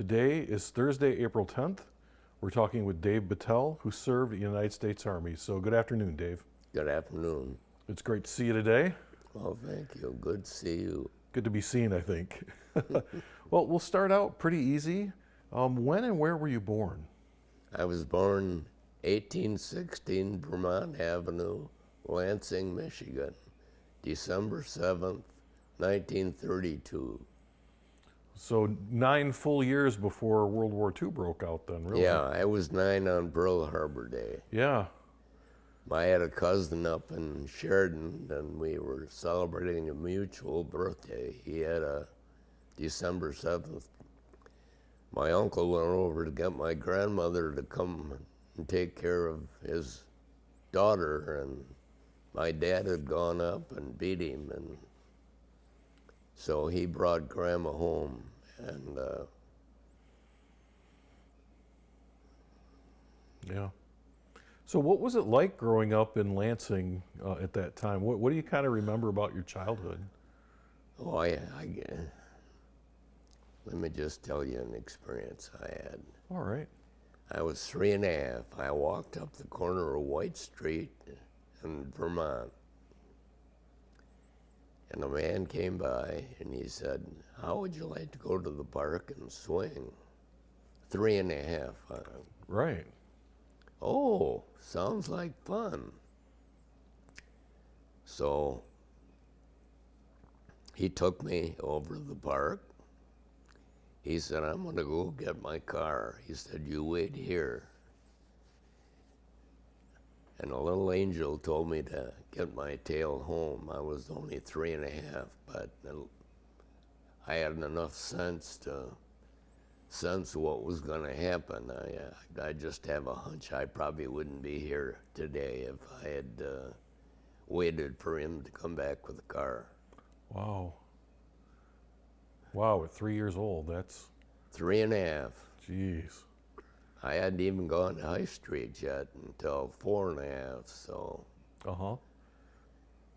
Today is Thursday, April 10th. We're talking with Dave Bittel, who served in the United States Army. So good afternoon, Dave. Good afternoon. It's great to see you today. Well, thank you. Good to see you. Good to be seen, I think. Well, we'll start out pretty easy. When and where were you born? I was born 1816 Vermont Avenue, Lansing, Michigan, December 7th, 1932. So 9 full years before World War II broke out then, really? Yeah, I was 9 on Pearl Harbor Day. Yeah. I had a cousin up in Sheridan, and we were celebrating a mutual birthday. He had a December 7th. My uncle went over to get my grandmother to come and take care of his daughter, and my dad had gone up and beat him, and so he brought Grandma home, and Yeah. So what was it like growing up in Lansing at that time? What do you kind of remember about your childhood? oh, let me just tell you an experience I had. All right. I was 3 and a half. I walked up the corner of White Street in Vermont, and a man came by and he said, "How would you like to go to the park and swing?" 3 and a half. Right. Oh, sounds like fun. So he took me over to the park. He said, "I'm going to go get my car." He said, "You wait here." And a little angel told me to get my tail home. I was only 3 and a half, but I had enough sense to sense what was going to happen. I just have a hunch I probably wouldn't be here today if I had waited for him to come back with the car. Wow. Wow, at 3 years old, that's... 3 and a half. Jeez. I hadn't even gone to High Street yet until 4 and a half, so. Uh-huh.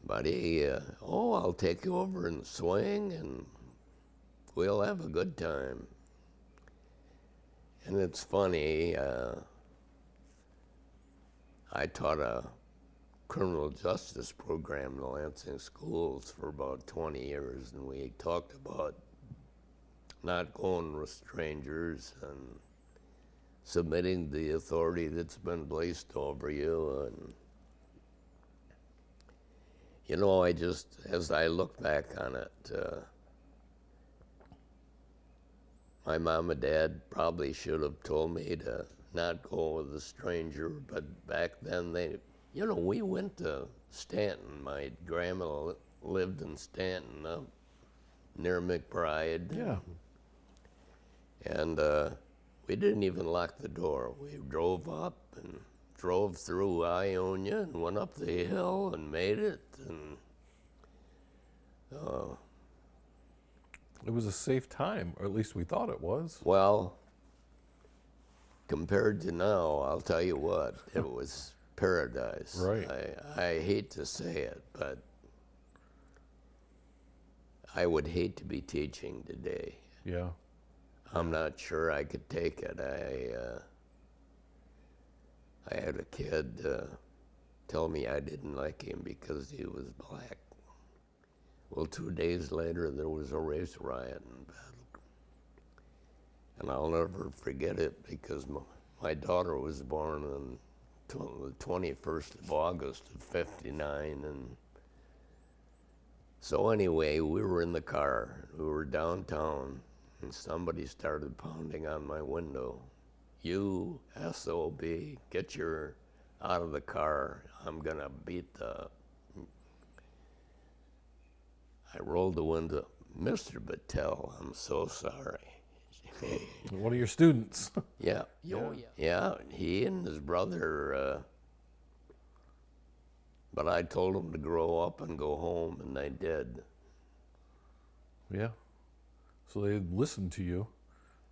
But he, I'll take you over and swing and we'll have a good time. And it's funny, I taught a criminal justice program in the Lansing schools for about 20 years, and we talked about not going with strangers and submitting the authority that's been placed over you. And you know, as I look back on it, my mom and dad probably should have told me to not go with a stranger, but back then we went to Stanton. My grandma lived in Stanton up near McBride. Yeah. And we didn't even lock the door. We drove up and drove through Ionia and went up the hill and made it. And It was a safe time, or at least we thought it was. well, compared to now, I'll tell you what, it was paradise. Right. I hate to say it, but I would hate to be teaching today. Yeah. I'm not sure I could take it. I had a kid tell me I didn't like him because he was black. Well, 2 days later, there was a race riot in Battle. And I'll never forget it because my daughter was born on the 21st of August of '59. And so anyway, we were in the car. We were downtown. And somebody started pounding on my window. "You, SOB, get your out of the car. I'm gonna beat the..." I rolled the window. "Mr. Bittel, I'm so sorry." One of your students. Yeah. Yeah, he and his brother, but I told them to grow up and go home, and they did. Yeah. So they listened to you,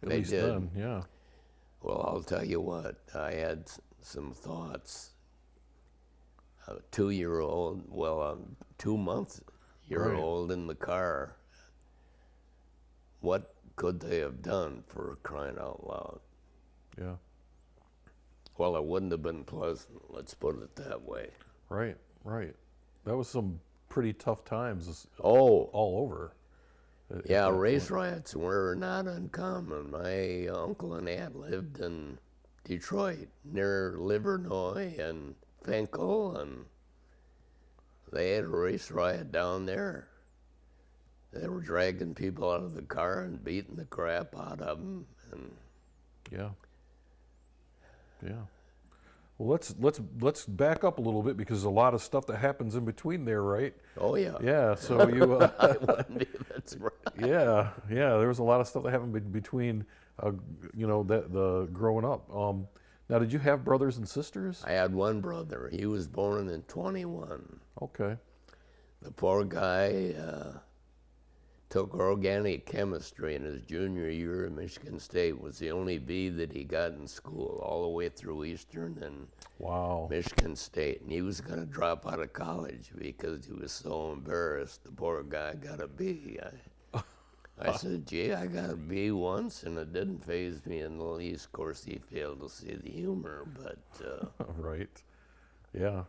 at They least did. then, yeah. Well, I'll tell you what, I had some thoughts. A 2-year-old, 2-month-year-old in the car. What could they have done, for crying out loud? Yeah. Well, it wouldn't have been pleasant, let's put it that way. Right. Right. That was some pretty tough times Oh, all over. yeah, that race point. riots were not uncommon. My uncle and aunt lived in Detroit, near Livernois and Finkel, and they had a race riot down there. They were dragging people out of the car and beating the crap out of them. And Yeah. Yeah. Well, let's back up a little bit because there's a lot of stuff that happens in between there, right? oh yeah, Yeah. So you, I wouldn't be. That's right. yeah, there was a lot of stuff that happened between, the growing up. Now, did you have brothers and sisters? I had one brother. He was born in 21. Okay. The poor guy took organic chemistry in his junior year at Michigan State. Was the only B that he got in school, all the way through Eastern and Wow. Michigan State. And he was going to drop out of college because he was so embarrassed. The poor guy got a B. I said, gee, I got a B once, and it didn't faze me in the least. Of course, he failed to see the humor, but Right. Yeah.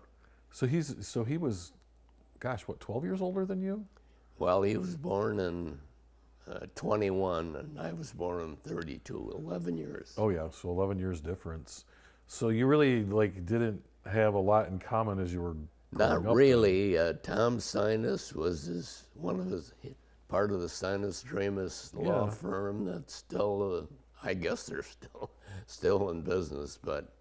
So he was, gosh, what, 12 years older than you? well, he was born in 21, and I was born in 32, 11 years. Oh yeah, so 11 years difference. So you really didn't have a lot in common as you were growing Not up. really. Tom Sinus was part of the Sinus Dramus law Yeah. firm that's still, I guess they're still in business, but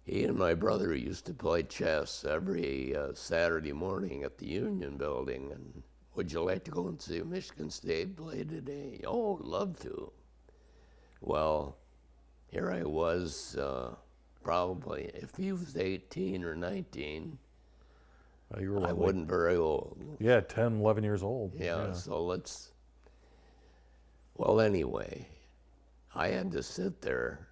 he and my brother used to play chess every Saturday morning at the Union Building. And would you like to go and see Michigan State play today? Oh, love to. Well, here I was, probably, if he was 18 or 19, You were I wasn't very old. Yeah, 10, 11 years old. Yeah, so well, anyway, I had to sit there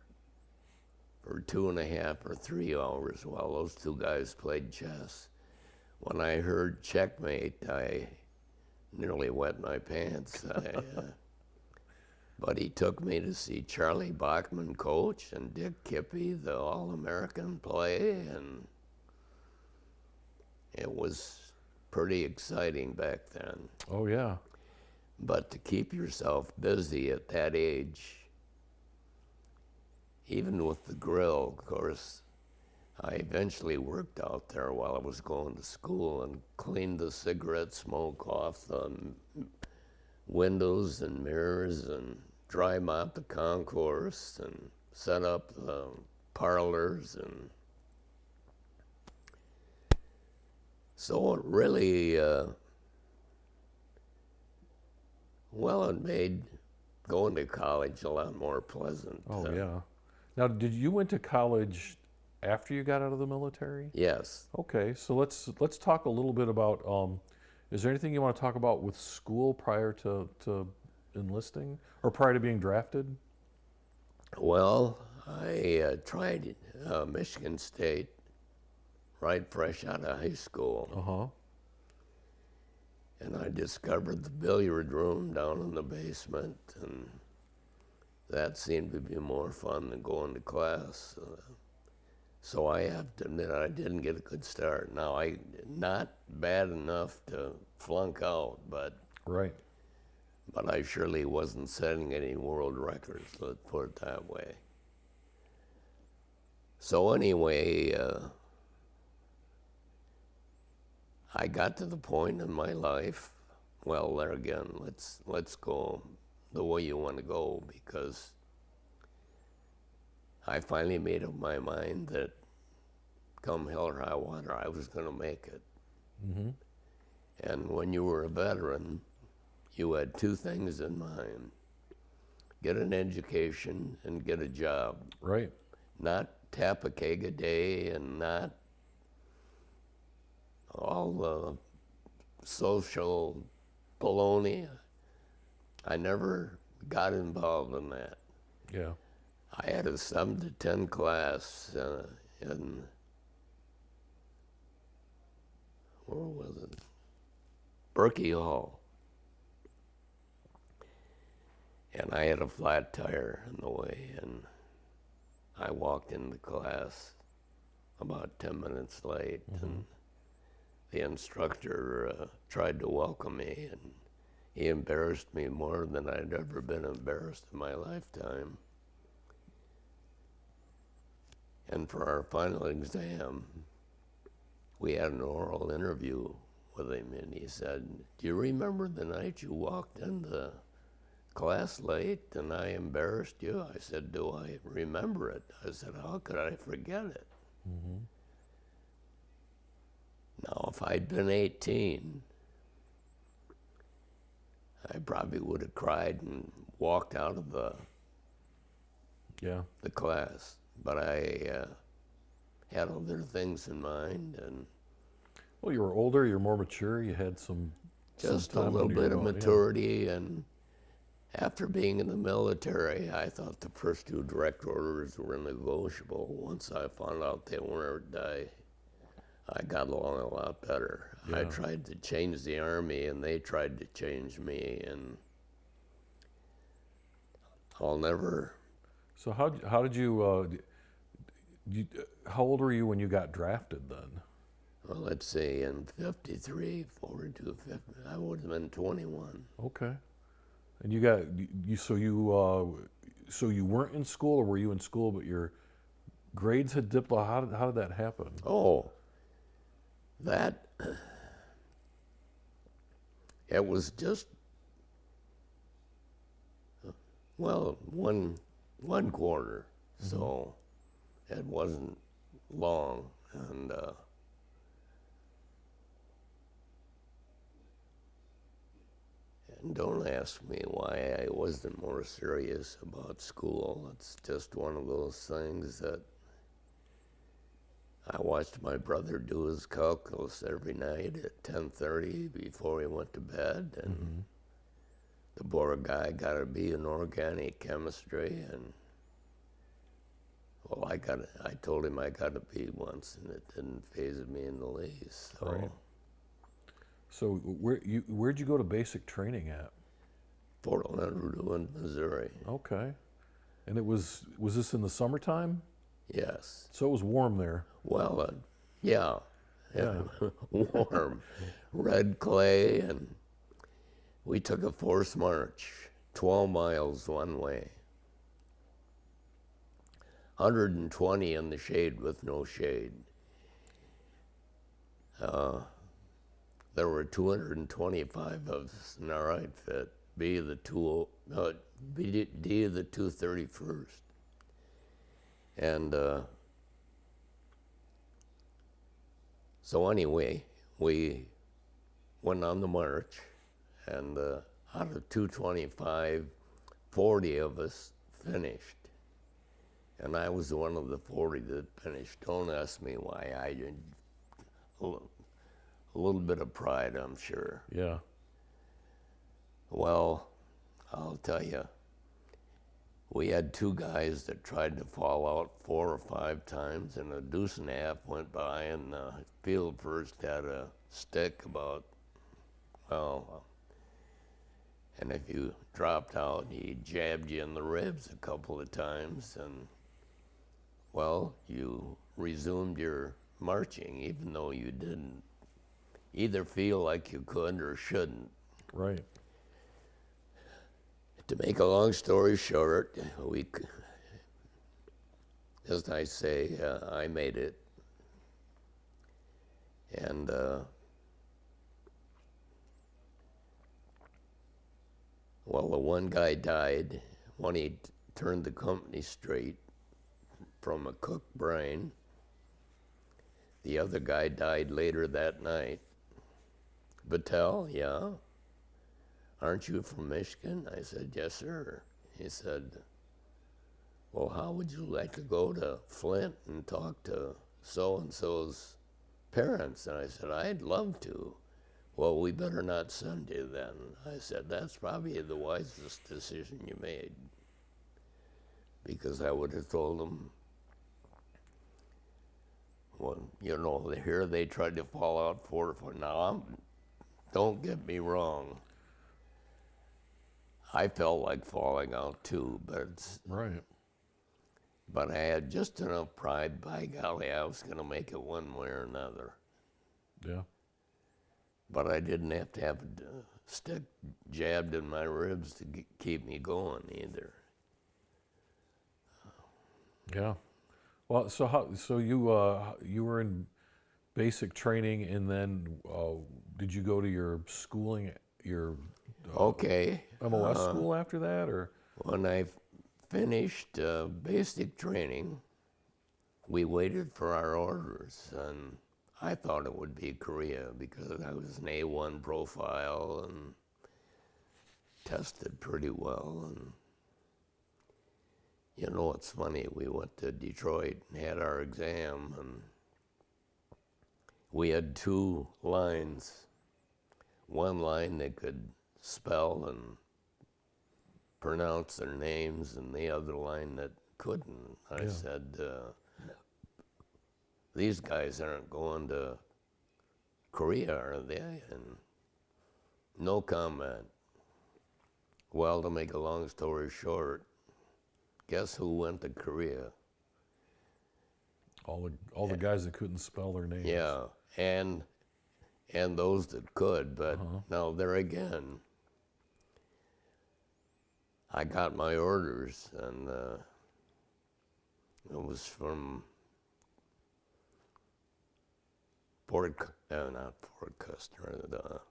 for 2.5 or 3 hours while those two guys played chess. When I heard checkmate, I nearly wet my pants. But he took me to see Charlie Bachman coach and Dick Kippy, the All-American, play, and it was pretty exciting back then. Oh yeah. But to keep yourself busy at that age, even with the grill, of course, I eventually worked out there while I was going to school and cleaned the cigarette smoke off the windows and mirrors and dry mopped the concourse and set up the parlors. And so it really, it made going to college a lot more pleasant. Oh yeah. Now, did you went to college after you got out of the military? Yes. Okay, so let's talk a little bit about. Is there anything you want to talk about with school prior to enlisting or prior to being drafted? Well, I tried Michigan State right fresh out of high school. Uh-huh. And I discovered the billiard room down in the basement, and that seemed to be more fun than going to class. So I have to admit I didn't get a good start. Now, not bad enough to flunk out, but Right. I surely wasn't setting any world records, let's put it that way. So anyway, I got to the point in my life, well, there again, let's go the way you want to go, because I finally made up my mind that come hell or high water, I was going to make it. Mm-hmm. And when you were a veteran, you had two things in mind: get an education and get a job. Right. Not tap a keg a day and not all the social baloney. I never got involved in that. Yeah. I had a 7 to 10 class in, where was it? Berkey Hall. And I had a flat tire in the way, and I walked into class about 10 minutes late, and the instructor tried to welcome me, and he embarrassed me more than I'd ever been embarrassed in my lifetime. And for our final exam, we had an oral interview with him, and he said, "Do you remember the night you walked into class late and I embarrassed you?" I said, "Do I remember it?" I said, "How could I forget it?" Now, if I'd been 18, I probably would have cried and walked out of the class. But I had other things in mind, and Well, you were older, you're more mature, you had some just time a little under your bit of belt, maturity. And after being in the military, I thought the first 2 direct orders were negotiable. Once I found out they weren't, I got along a lot better. I tried to change the Army, and they tried to change me, and I'll never. So how did you, how old were you when you got drafted then? Well, let's see, in 53, 42, 50, I would have been 21. Okay. And you got, so you weren't in school, or were you in school but your grades had dipped? How did that happen? Oh, that, it was just, well, one quarter, so it wasn't long. And don't ask me why I wasn't more serious about school. It's just one of those things that I watched my brother do his calculus every night at 10:30 before he went to bed, and the poor guy got a B in organic chemistry, and well, I told him I got a B once, and it didn't faze me in the least. So. Right. So where'd you go to basic training at? Fort Leonard Wood, Missouri. Okay. And was this in the summertime? Yes. So it was warm there. Well, yeah. Warm. Red clay, and we took a forced march, 12 miles one way. 120 in the shade with no shade. There were 225 of us in our outfit, D of the 231st. And so anyway, we went on the march, and out of 225, 40 of us finished. And I was one of the 40 that finished. Don't ask me why. I did a little bit of pride, I'm sure. Yeah. Well, I'll tell you, we had 2 guys that tried to fall out 4 or 5 times, and a deuce and a half went by, and the field first had a stick about, well, and if you dropped out, he jabbed you in the ribs a couple of times, and, well, you resumed your marching, even though you didn't either feel like you could or shouldn't. Right. To make a long story short, as I say, I made it. And well, the one guy died when he turned the company straight from a cooked brain. The other guy died later that night. Bittel, yeah? Aren't you from Michigan? I said, yes, sir. He said, well, how would you like to go to Flint and talk to so-and-so's parents? And I said, I'd love to. Well, we better not send you then. I said, that's probably the wisest decision you made. Because I would have told them, well, you know, here they tried to fall out 4 or 4. Now, don't get me wrong. I felt like falling out too, Right. but I had just enough pride, by golly, I was going to make it one way or another. Yeah. But I didn't have to have a stick jabbed in my ribs to keep me going either. Yeah. Well, so you were in basic training, and then did you go to your schooling, your Okay. MLS school after that, or? When I finished basic training, we waited for our orders, and I thought it would be Korea because I was an A1 profile and tested pretty well. And you know, it's funny, we went to Detroit and had our exam, and we had two lines. One line they could spell and pronounce their names, and the other line that couldn't. I said, these guys aren't going to Korea, are they? And no comment. Well, to make a long story short, guess who went to Korea? All the guys that couldn't spell their names. Yeah, and those that could, but now there again, I got my orders, and it was from not Fort Custer,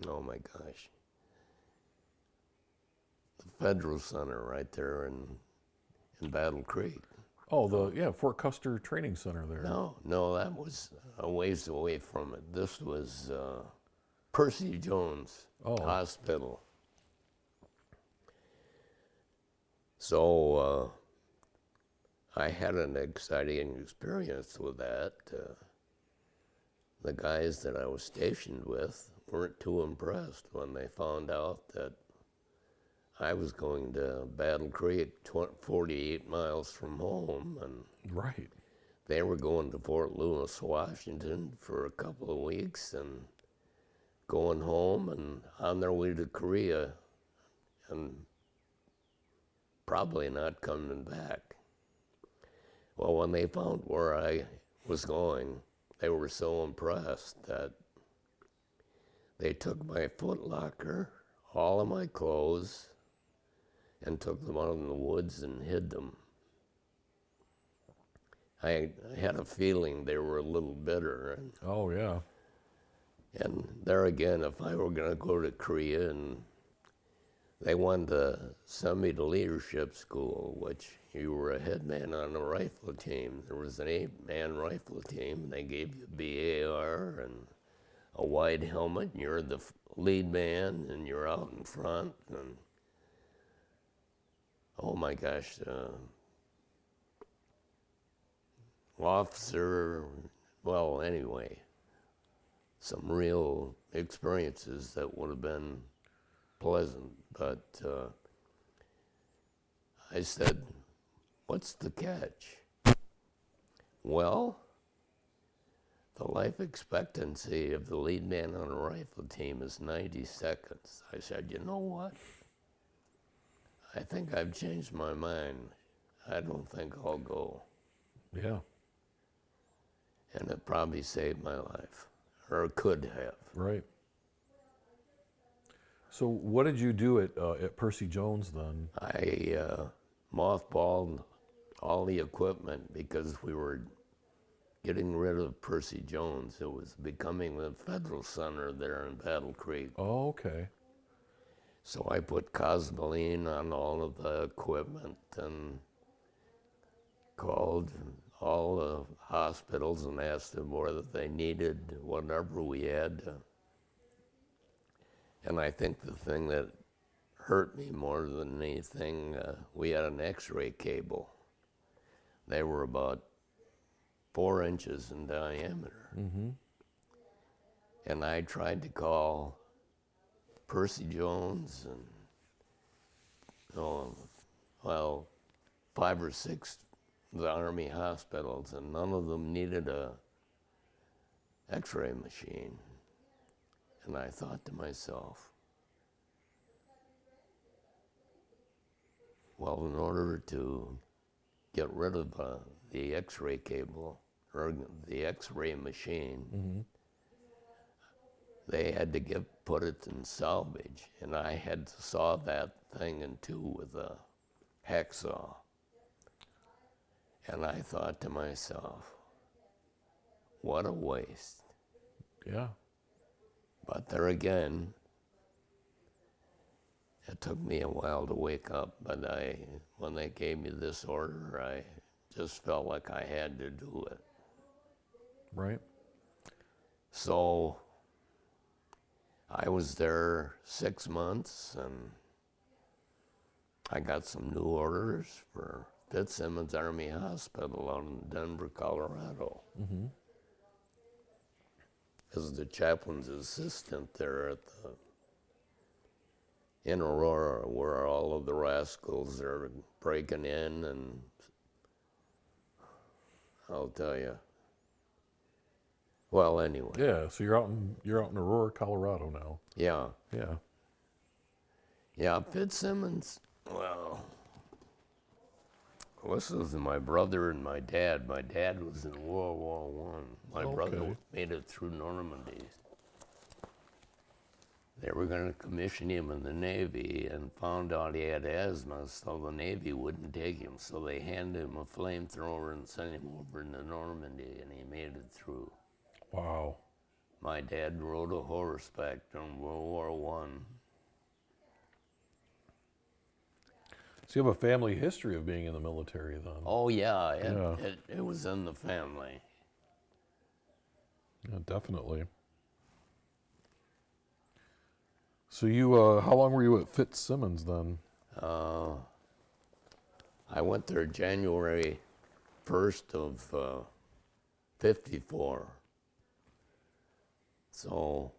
oh my gosh, the Federal Center right there in Battle Creek. Oh, Fort Custer Training Center there. No, that was a ways away from it. This was Percy Jones Hospital. So I had an exciting experience with that. The guys that I was stationed with weren't too impressed when they found out that I was going to Battle Creek, 48 miles from home, and Right. they were going to Fort Lewis, Washington for a couple of weeks and going home and on their way to Korea and probably not coming back. Well, when they found where I was going, they were so impressed that they took my foot locker, all of my clothes, and took them out in the woods and hid them. I had a feeling they were a little bitter. Oh, yeah. And there again, if I were going to go to Korea, and they wanted to send me to leadership school, which you were a head man on a rifle team. There was an 8-man rifle team, and they gave you a BAR and a wide helmet, and you're the lead man, and you're out in front. And oh my gosh, officer, well, anyway, some real experiences that would have been pleasant, but I said, what's the catch? Well, the life expectancy of the lead man on a rifle team is 90 seconds. I said, you know what? I think I've changed my mind. I don't think I'll go. Yeah. And it probably saved my life, or it could have. Right. So what did you do at Percy Jones then? I mothballed all the equipment because we were getting rid of Percy Jones. It was becoming the Federal Center there in Battle Creek. Oh, okay. So I put Cosmoline on all of the equipment and called all the hospitals and asked them whether they needed whatever we had. And I think the thing that hurt me more than anything, we had an X-ray cable. They were about 4 inches in diameter. Mm-hmm. And I tried to call Percy Jones and, 5 or 6 of the Army hospitals, and none of them needed a X-ray machine. And I thought to myself, Well, in order to get rid of the X-ray cable or the X-ray machine, they had to put it in salvage, and I had to saw that thing in two with a hacksaw. And I thought to myself, what a waste. Yeah. But there again, it took me a while to wake up, but when they gave me this order, I just felt like I had to do it. Right. So I was there 6 months, and I got some new orders for Fitzsimmons Army Hospital out in Denver, Colorado. As the chaplain's assistant there in Aurora, where all of the rascals are breaking in, and I'll tell you. Well, anyway. Yeah. So you're out in Aurora, Colorado now. Yeah. Yeah. Yeah, Fitzsimmons. Well, this was my brother and my dad. My dad was in World War I. My brother made it through Normandy. They were going to commission him in the Navy and found out he had asthma, so the Navy wouldn't take him. So they handed him a flamethrower and sent him over into Normandy, and he made it through. Wow. My dad rode a horseback during World War I. So you have a family history of being in the military then? Oh, yeah, it was in the family. Yeah, definitely. So you, how long were you at Fitzsimmons then? I went there January 1st of 54. So,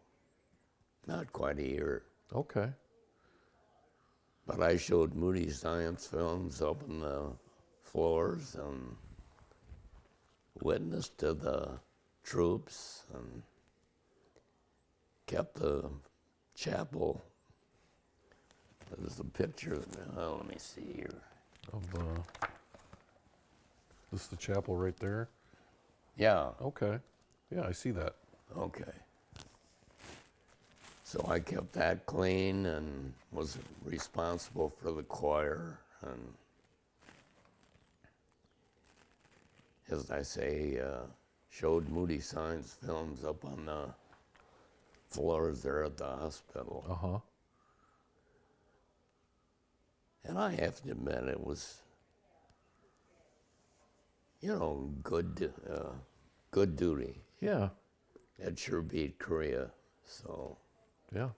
not quite a year. Okay. But I showed Moody Science films up on the floors and witnessed to the troops and kept the chapel. There's a picture, let me see here. Of this the chapel right there? Yeah. Okay. Yeah, I see that. Okay. So I kept that clean and was responsible for the choir, and as I say, showed Moody Science films up on the floors there at the hospital. Uh-huh. And I have to admit, it was, good duty. Yeah. It sure beat Korea, so. Yeah.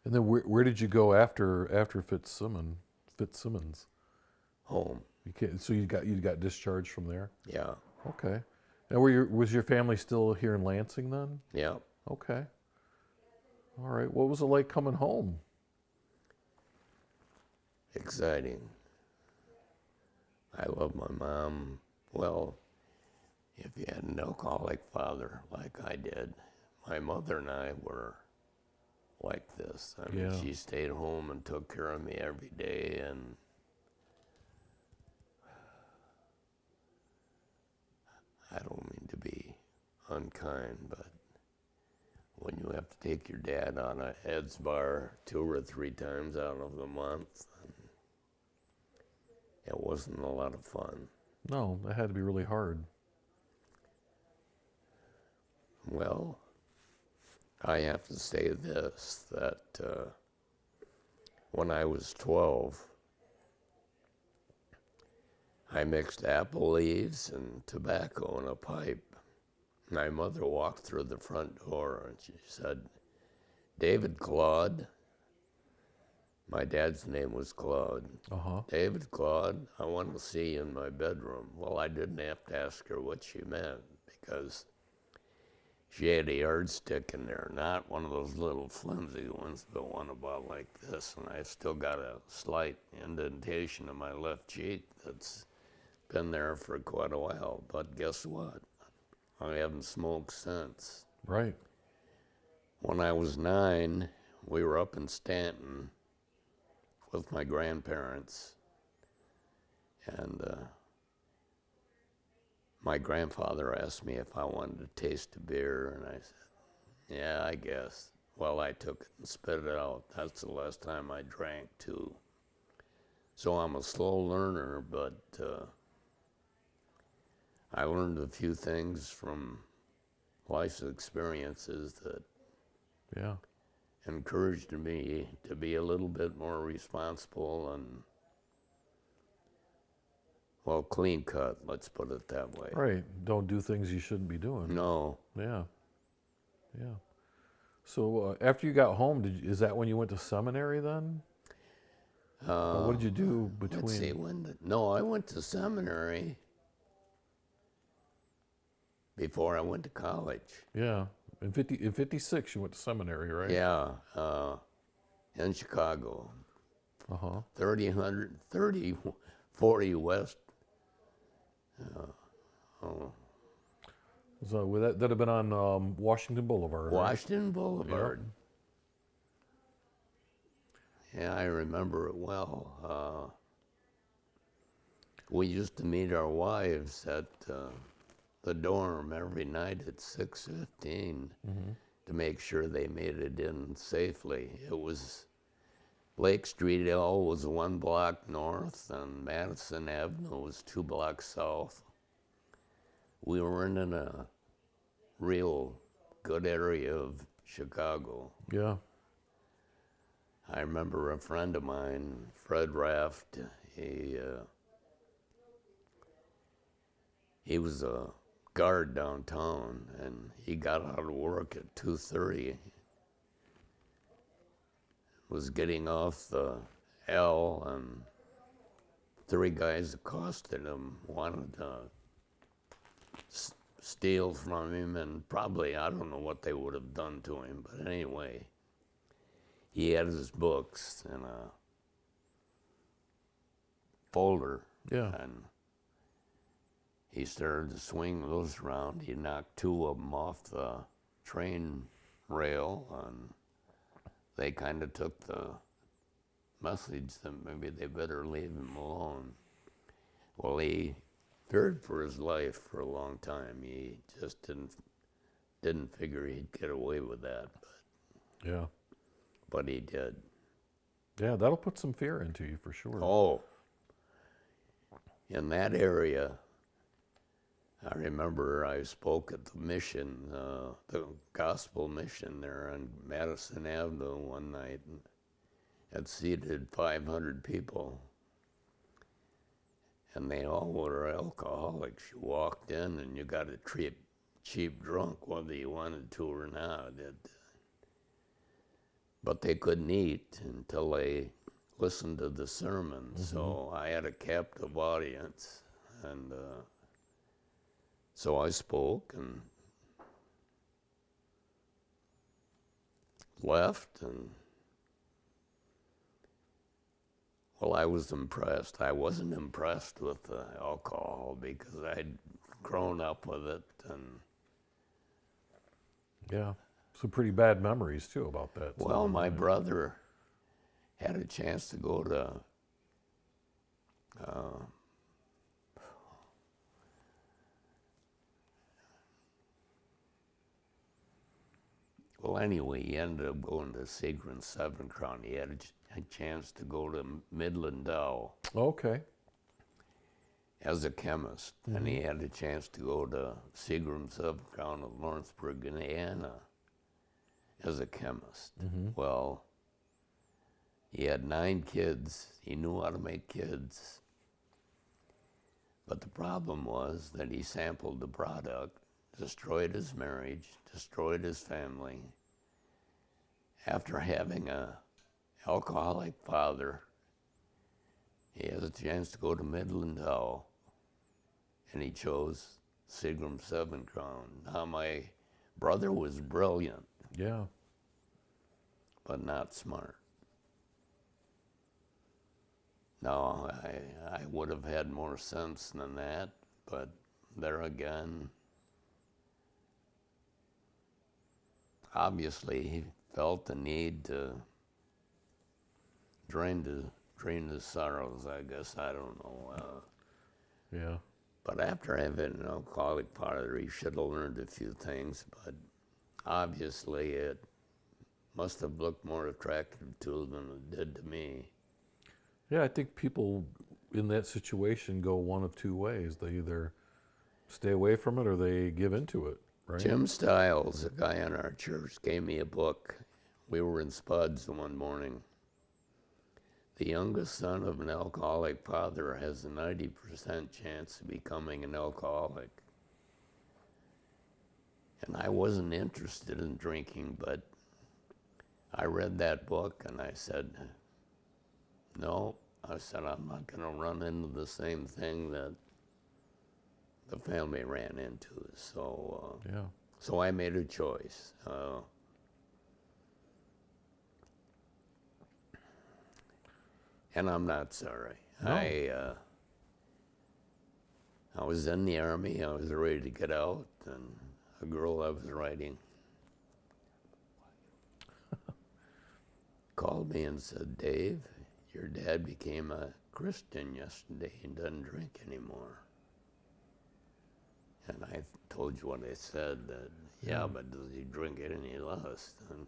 And then where did you go after Fitzsimmons? Home. So you got discharged from there? Yeah. Okay. And was your family still here in Lansing then? Yeah. Okay. All right. What was it like coming home? Exciting. I love my mom. Well, if you had an alcoholic father like I did, my mother and I were like this. I mean, she stayed home and took care of me every day, and I don't mean to be unkind, but when you have to take your dad on a Ed's bar 2 or 3 times out of the month, it wasn't a lot of fun. No, that had to be really hard. Well, I have to say this, that when I was 12, I mixed apple leaves and tobacco in a pipe. My mother walked through the front door and she said, "David Claude," my dad's name was Claude. Uh-huh. "David Claude, I want to see you in my bedroom." Well, I didn't have to ask her what she meant, because she had a yardstick in there, not one of those little flimsy ones, but one about like this, and I've still got a slight indentation in my left cheek that's been there for quite a while. But guess what? I haven't smoked since. Right. When I was 9, we were up in Stanton with my grandparents. And my grandfather asked me if I wanted to taste a beer, and I said, yeah, I guess. Well, I took it and spit it out. That's the last time I drank, too. So I'm a slow learner, but I learned a few things from life's experiences that Yeah. encouraged me to be a little bit more responsible and, well, clean cut, let's put it that way. Right. Don't do things you shouldn't be doing. No. Yeah. Yeah. So after you got home, is that when you went to seminary then? Or what did you do between? Let's see, no, I went to seminary before I went to college. Yeah. In 56, you went to seminary, right? Yeah, in Chicago. Uh-huh. 40 West. So that'd have been on Washington Boulevard, right? Washington Boulevard. Yeah, I remember it well. We used to meet our wives at the dorm every night at 6:15 to make sure they made it in safely. It was Lake Street L was 1 block north, and Madison Avenue was 2 blocks south. We were in a real good area of Chicago. Yeah. I remember a friend of mine, Fred Raft, he was a guard downtown, and he got out of work at 2:30. Was getting off the L, and 3 guys accosted him, wanted to steal from him, and probably, I don't know what they would have done to him, but anyway, he had his books in a folder, Yeah. and he started to swing those around. He knocked 2 of them off the train rail, and they kind of took the message that maybe they better leave him alone. Well, he feared for his life for a long time. He just didn't figure he'd get away with that, Yeah. but he did. Yeah, that'll put some fear into you for sure. Oh, in that area, I remember I spoke at the mission, the gospel mission there on Madison Avenue one night, and had seated 500 people, and they all were alcoholics. You walked in and you got a cheap drunk, whether you wanted to or not. But they couldn't eat until they listened to the sermon. So I had a captive audience, and so I spoke and left, and well, I was impressed. I wasn't impressed with the alcohol because I'd grown up with it, and Yeah. Some pretty bad memories too about that. well, my brother had a chance to go to well, anyway, he ended up going to Seagram 7 Crown. He had a chance to go to Midland Dow Okay. as a chemist, and he had a chance to go to Seagram 7 Crown of Lawrenceburg, Indiana as a chemist. Well, he had 9 kids. He knew how to make kids. But the problem was that he sampled the product, destroyed his marriage, destroyed his family. After having a alcoholic father, he has a chance to go to Midland Dow, and he chose Seagram 7 Crown. Now, my brother was brilliant, Yeah. but not smart. No, I would have had more sense than that, but there again, obviously he felt the need to drain drain the sorrows, I guess. I don't know. Yeah. But after having an alcoholic father, he should have learned a few things. But obviously, it must have looked more attractive to him than it did to me. Yeah, I think people in that situation go one of two ways. They either stay away from it or they give into it, right? Jim Stiles, a guy in our church, gave me a book. We were in Spuds one morning. The youngest son of an alcoholic father has a 90% chance of becoming an alcoholic. And I wasn't interested in drinking, but I read that book and I said, no, I said, I'm not going to run into the same thing that the family ran into. So, Yeah. so I made a choice. And I'm not sorry. No. I was in the Army. I was ready to get out, and a girl I was writing called me and said, Dave, your dad became a Christian yesterday and doesn't drink anymore. And I told you what I said, that, yeah, but does he drink any less? And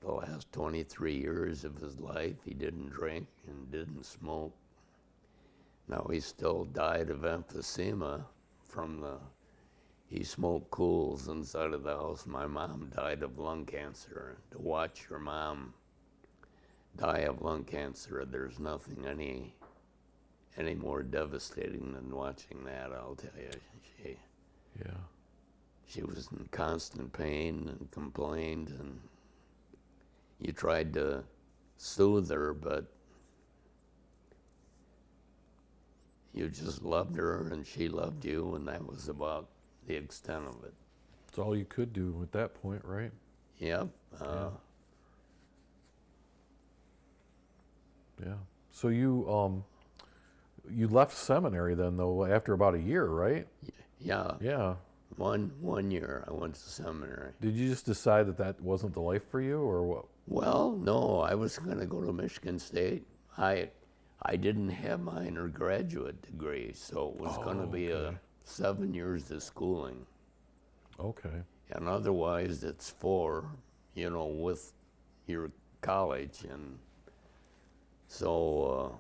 the last 23 years of his life, he didn't drink and didn't smoke. Now, he still died of emphysema from he smoked cools inside of the house. My mom died of lung cancer. To watch your mom die of lung cancer, there's nothing any more devastating than watching that, I'll tell you. She was in constant pain and complained, and you tried to soothe her, but you just loved her and she loved you, and that was about the extent of it. It's all you could do at that point, right? Yep. Yeah. So you left seminary then, though, after about a year, right? Yeah. Yeah. One year I went to seminary. Did you just decide that that wasn't the life for you, or what? Well, no, I was going to go to Michigan State. I didn't have my undergraduate degree, so it was going to be 7 years of schooling. Okay. And otherwise it's 4, with your college. And so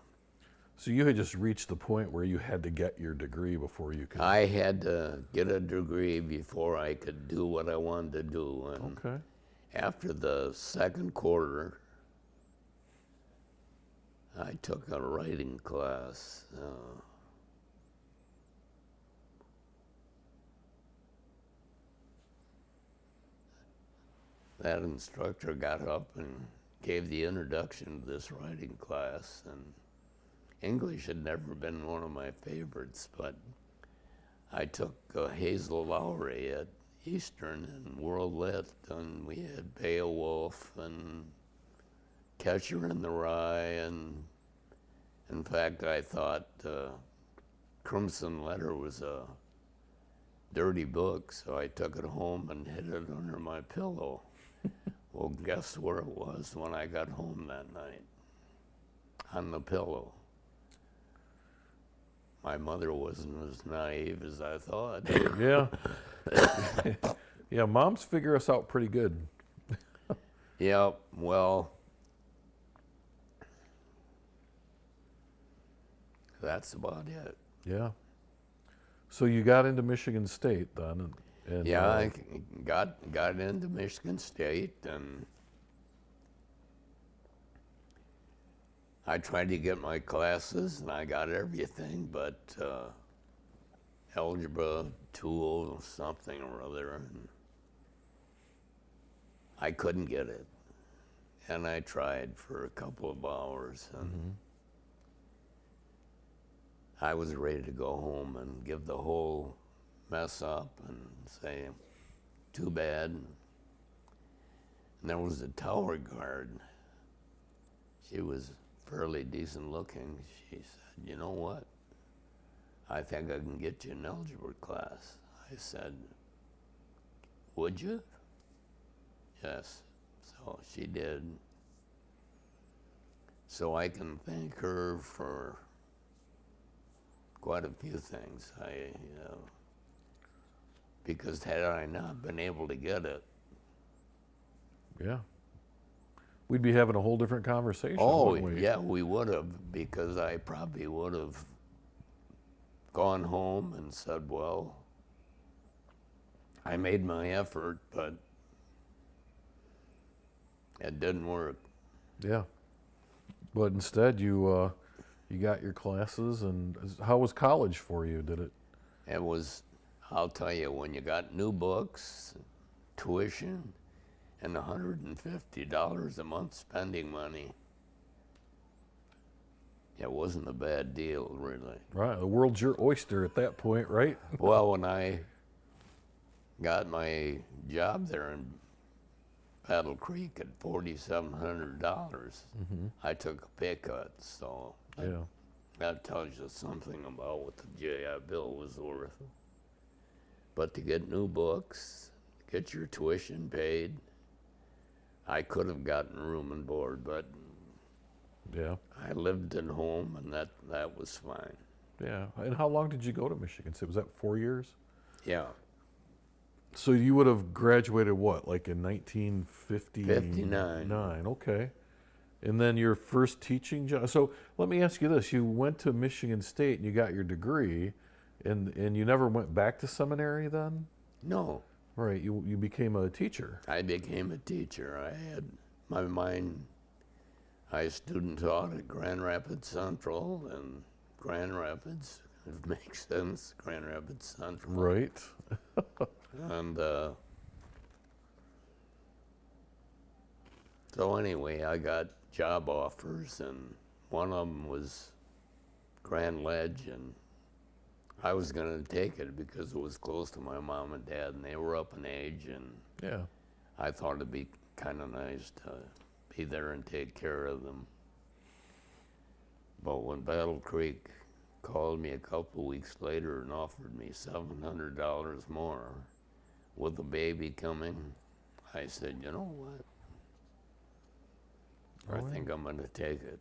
So you had just reached the point where you had to get your degree before you could. I had to get a degree before I could do what I wanted to do. And Okay. after the second quarter, I took a writing class. That instructor got up and gave the introduction to this writing class, and English had never been one of my favorites, but I took Hazel Lowry at Eastern and World Lit, and we had Beowulf and Catcher in the Rye, and in fact I thought Crimson Letter was a dirty book, so I took it home and hid it under my pillow. Well, guess where it was when I got home that night? On the pillow. My mother wasn't as naive as I thought. Yeah. Yeah, moms figure us out pretty good. Yeah, well, that's about it. Yeah. So you got into Michigan State then, and Yeah, I got into Michigan State, and I tried to get my classes, and I got everything but algebra 2 or something or other, and I couldn't get it. And I tried for a couple of hours, and I was ready to go home and give the whole mess up and say, too bad. And there was a tower guard. She was fairly decent looking. She said, you know what? I think I can get you an algebra class. I said, would you? Yes. So she did. So I can thank her for quite a few things. Because had I not been able to get it, Yeah. We'd be having a whole different conversation, oh wouldn't we? yeah, we would have, because I probably would have gone home and said, well, I made my effort, but it didn't work. Yeah. But instead, you got your classes, and how was college for you? Did it? It was, I'll tell you, when you got new books, tuition, and $150 a month spending money, it wasn't a bad deal, really. Right. The world's your oyster at that point, right? Well, when I got my job there in Battle Creek at $4,700, I took a pay cut, so Yeah. that tells you something about what the GI Bill was worth. But to get new books, get your tuition paid, I could have gotten room and board, but Yeah. I lived at home, and that was fine. Yeah. And how long did you go to Michigan State? Was that 4 years? Yeah, So you would have graduated what, like in 1959? 59. Okay. And then your first teaching job. So let me ask you this: you went to Michigan State and you got your degree, and you never went back to seminary then? No, Right. You became a teacher. I became a teacher. I had my mind. I student taught at Grand Rapids Central, and Grand Rapids, it makes sense, Grand Rapids Central. Right. And so anyway, I got job offers, and one of them was Grand Ledge, and I was going to take it because it was close to my mom and dad, and they were up in age, and Yeah. I thought it'd be kind of nice to be there and take care of them. But when Battle Creek called me a couple of weeks later and offered me $700 more with a baby coming, I said, you know what? I think I'm going to take it.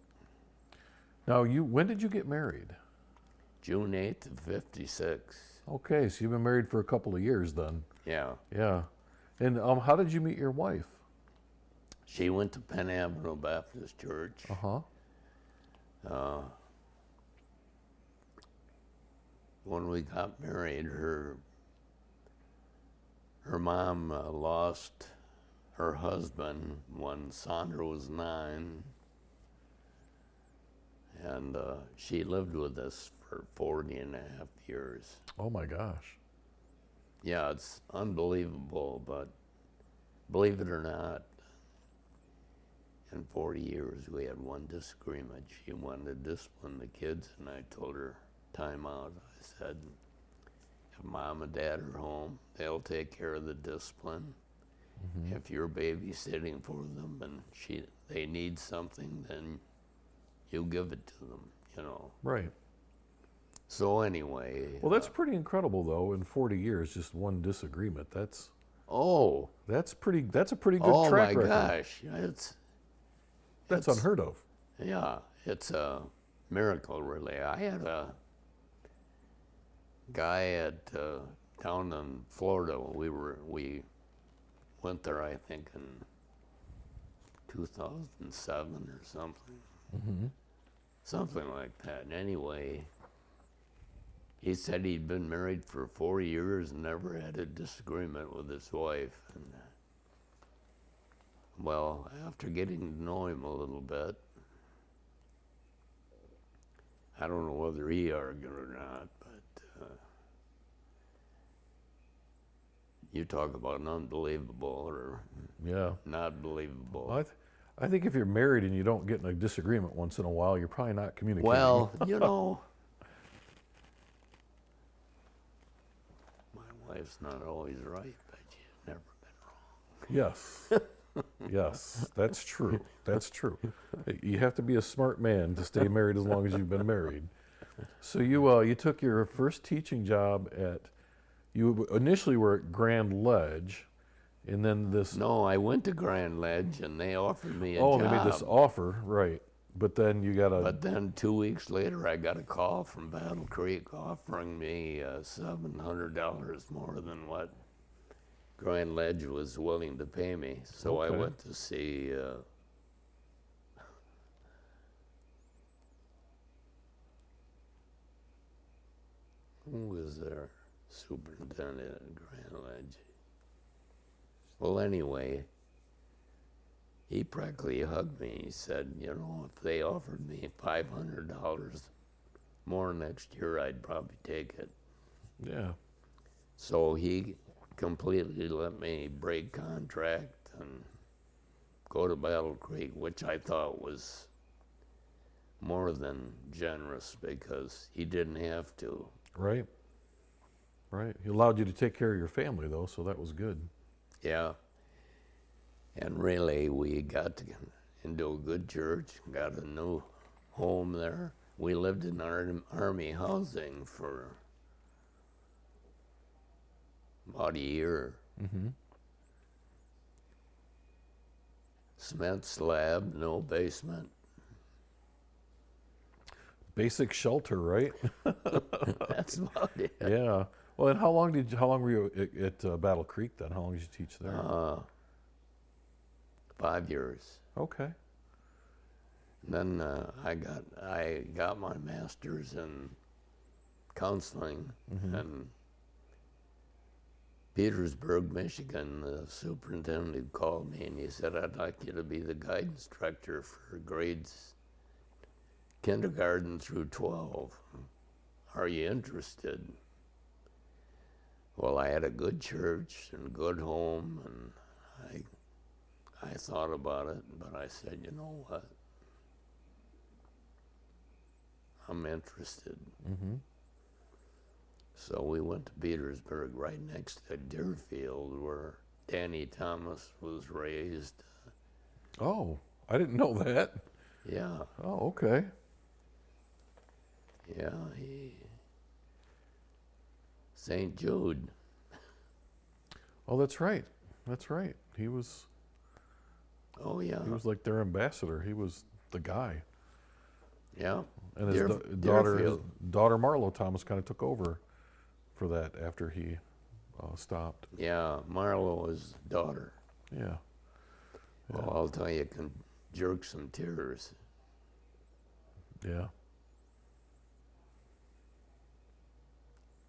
Now, when did you get married? June 8th of 56. Okay, so you've been married for a couple of years then. Yeah. Yeah. And how did you meet your wife? She went to Penn Avenue Baptist Church. Uh-huh. When we got married, her mom lost her husband when Sandra was 9, and she lived with us for 40 and a half years. Oh my gosh. Yeah, it's unbelievable, but believe it or not, in 40 years we had one disagreement. She wanted to discipline the kids, and I told her, time out. I said, if mom and dad are home, they'll take care of the discipline. Mm-hmm. If you're babysitting for them and they need something, then you give it to them, you know. Right. So anyway. Well, that's pretty incredible, though. In 40 years, just one disagreement. That's a pretty good track record. Oh my gosh, That's unheard of. Yeah, it's a miracle, really. I had a guy at down in Florida. We went there, I think, in 2007 or something. Mm-hmm. Something like that. And anyway, he said he'd been married for 4 years and never had a disagreement with his wife. And well, after getting to know him a little bit, I don't know whether he argued or not, but you talk about unbelievable or not believable. I think if you're married and you don't get in a disagreement once in a while, you're probably not communicating. Well, you know, my wife's not always right, but she's never been wrong. Yes. Yes, that's true. That's true. You have to be a smart man to stay married as long as you've been married. So you took your first teaching job you initially were at Grand Ledge, and then this. No, I went to Grand Ledge, and they offered me a job. Oh, they made this offer, right? But then you got But then 2 weeks later, I got a call from Battle Creek offering me $700 more than what Grand Ledge was willing to pay me. So I Okay. went to see who was their superintendent at Grand Ledge? Well, anyway, he practically hugged me. He said, you know, if they offered me $500 more next year, I'd probably take it. yeah. So he completely let me break contract and go to Battle Creek, which I thought was more than generous because he didn't have to. Right. Right. He allowed you to take care of your family though, so that was good. Yeah. And really, we got into a good church, got a new home there. We lived in our Army housing for about a year. Mm-hmm. Cement slab, no basement. Basic shelter, right? That's about it. Yeah. Well, and how long were you at Battle Creek then? How long did you teach there? 5 years. Okay. And then I got my master's in counseling in Petersburg, Michigan. The superintendent called me and he said, I'd like you to be the guidance director for grades kindergarten through 12. Are you interested? Well, I had a good church and good home, and I thought about it, but I said, you know what? I'm interested. Mm-hmm. So we went to Petersburg, right next to Deerfield, where Danny Thomas was raised. Oh, I didn't know that. Yeah, Oh, okay. yeah, St. Jude. Oh, that's right. That's right. He was Oh, yeah. like their ambassador. He was the guy. Yeah. And his Deerfield. daughter Marlo Thomas kind of took over for that after he stopped. Yeah, Marlo was daughter. Yeah. Well, I'll tell you, it can jerk some tears. Yeah.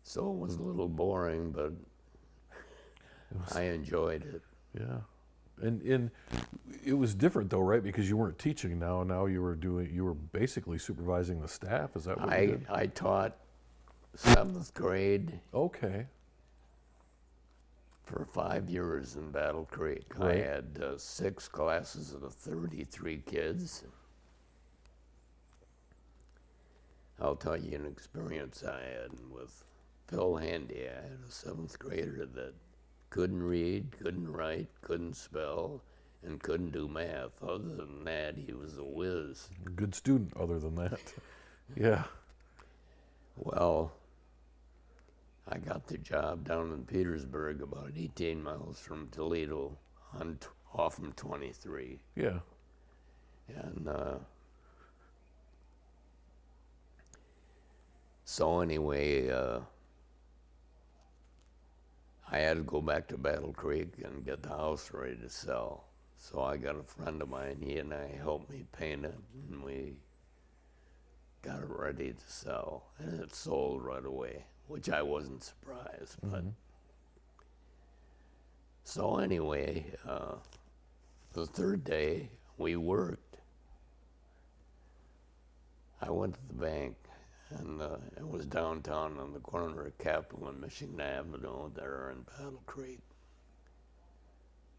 So it was a little boring, but I enjoyed it. Yeah. And it was different though, right? Because you weren't teaching now, and now you were basically supervising the staff. Is that what you did? I taught 7th grade Okay. for 5 years in Battle Creek. Right. I had 6 classes of 33 kids. I'll tell you an experience I had with Phil Handy. I had a 7th grader that couldn't read, couldn't write, couldn't spell, and couldn't do math. Other than that, he was a whiz. Good student other than that. Yeah. Well, I got the job down in Petersburg, about 18 miles from Toledo, off from 23. Yeah. And so anyway, I had to go back to Battle Creek and get the house ready to sell. So I got a friend of mine, he and I helped me paint it, and we got it ready to sell. And it sold right away, which I wasn't surprised. But so anyway, the third day we worked. I went to the bank, and it was downtown on the corner of Capitol and Michigan Avenue there in Battle Creek.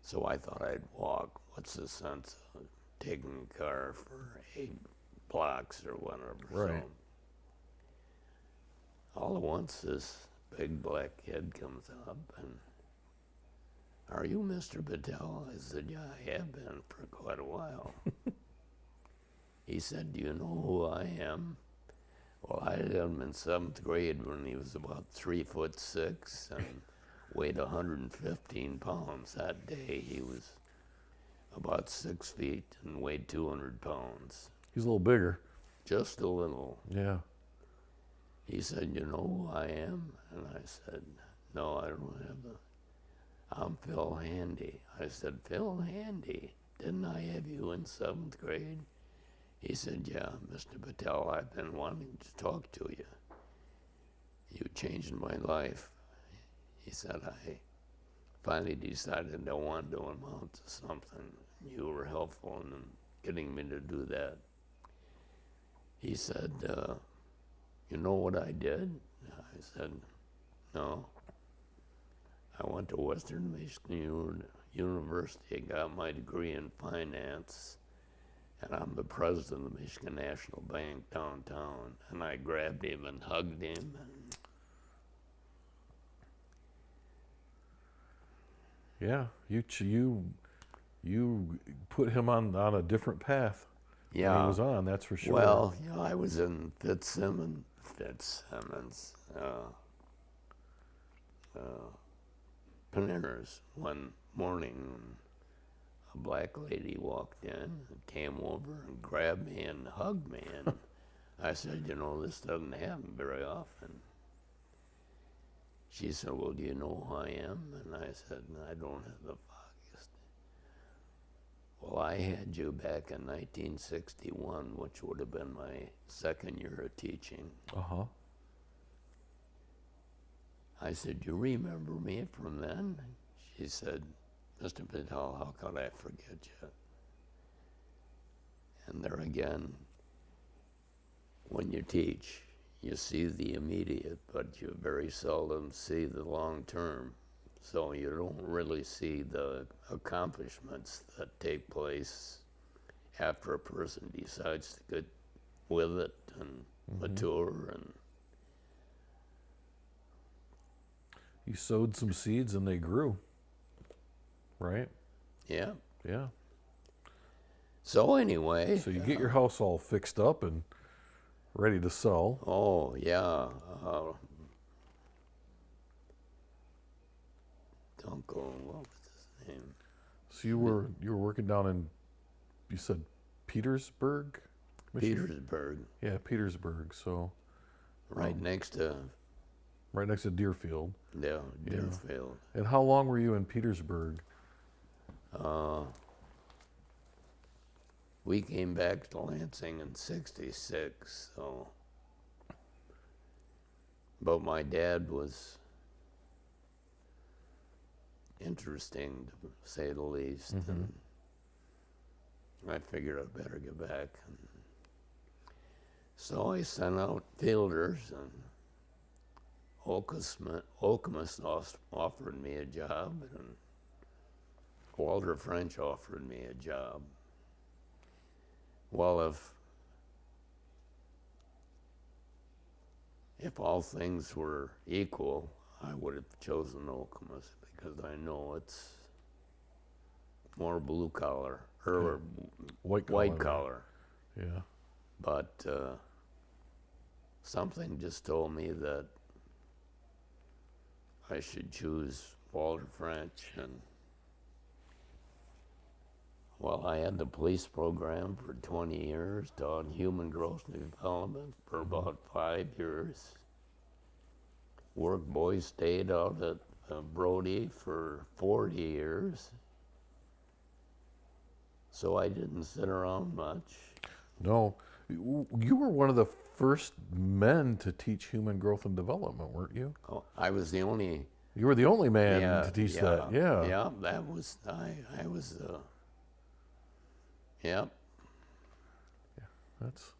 So I thought I'd walk. What's the sense of taking a car for 8 blocks or whatever? Right. So all at once, this big black kid comes up and, "Are you Mr. Bittel?" I said, "Yeah, I have been for quite a while." He said, "Do you know who I am?" Well, I had him in 7th grade when he was about 3'6" and weighed 115 pounds. That day he was about 6 feet and weighed 200 pounds. He's a little bigger. just a little. Yeah. He said, "You know who I am?" And I said, "No, I don't have the. I'm Phil Handy." I said, "Phil Handy? Didn't I have you in 7th grade?" He said, "Yeah, Mr. Bittel, I've been wanting to talk to you. You changed my life." He said, "I finally decided I wanted to amount to something. You were helpful in getting me to do that." He said, "You know what I did?" I said, "No. I went to Western Michigan University, got my degree in finance, and I'm the president of the Michigan National Bank downtown." And I grabbed him and hugged him. And Yeah. You put him on a different path than he was on, that's for sure. Well, I was in Fitzsimmons, Panera's one morning, and a black lady walked in and came over and grabbed me and hugged me. And I said, "You know, this doesn't happen very often." She said, "Well, do you know who I am?" And I said, "I don't have the foggiest." "Well, I had you back in 1961, which would have been my 2nd year of teaching." Uh-huh. I said, "You remember me from then?" She said, "Mr. Bittel, how could I forget you?" And there again, when you teach, you see the immediate, but you very seldom see the long term. So you don't really see the accomplishments that take place after a person decides to get with it and mature. And You sowed some seeds and they grew. Right? yeah. Yeah. So anyway. So you get your house all fixed up and ready to sell. Oh, yeah. Uncle, what was his name? So you were working down in, you said Petersburg, Michigan? Petersburg. Yeah, Petersburg. So Right next to right next to Deerfield. Deerfield. And how long were you in Petersburg? We came back to Lansing in '66, so. But my dad was interesting, to say the least. And I figured I'd better get back. And so I sent out fielders, and Okemos offered me a job, and Walter French offered me a job. Well, if all things were equal, I would have chosen Okemos, because I know it's more blue collar or white collar. Yeah. But something just told me that I should choose Walter French. And well, I had the police program for 20 years, taught human growth and development for about 5 years. Work boy stayed out at Brody for 40 years. So I didn't sit around much. No, you were one of the first men to teach human growth and development, weren't you? Oh, I was the only. You were the only man to teach that. Yeah. Yeah, that was I was the. Yep. Yeah, that's.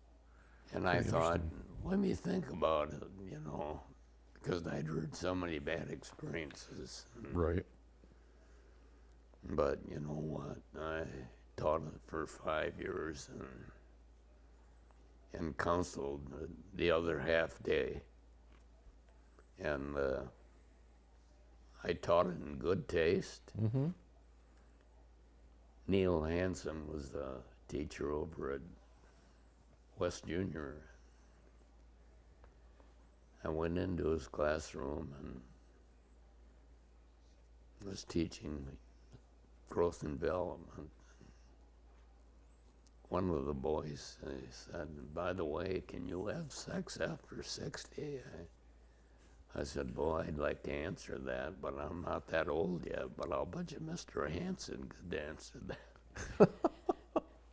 And I thought, let me think about it, because I'd heard so many bad experiences. Right. But you know what? I taught it for 5 years and counseled the other half day. And I taught it in good taste. Mm-hmm. Neil Hansen was the teacher over at West Junior. I went into his classroom and was teaching growth and development. one of the boys, he said, by the way, can you have sex after 60? I said, boy, I'd like to answer that, but I'm not that old yet, but I'll bet you Mr. Hanson could answer that.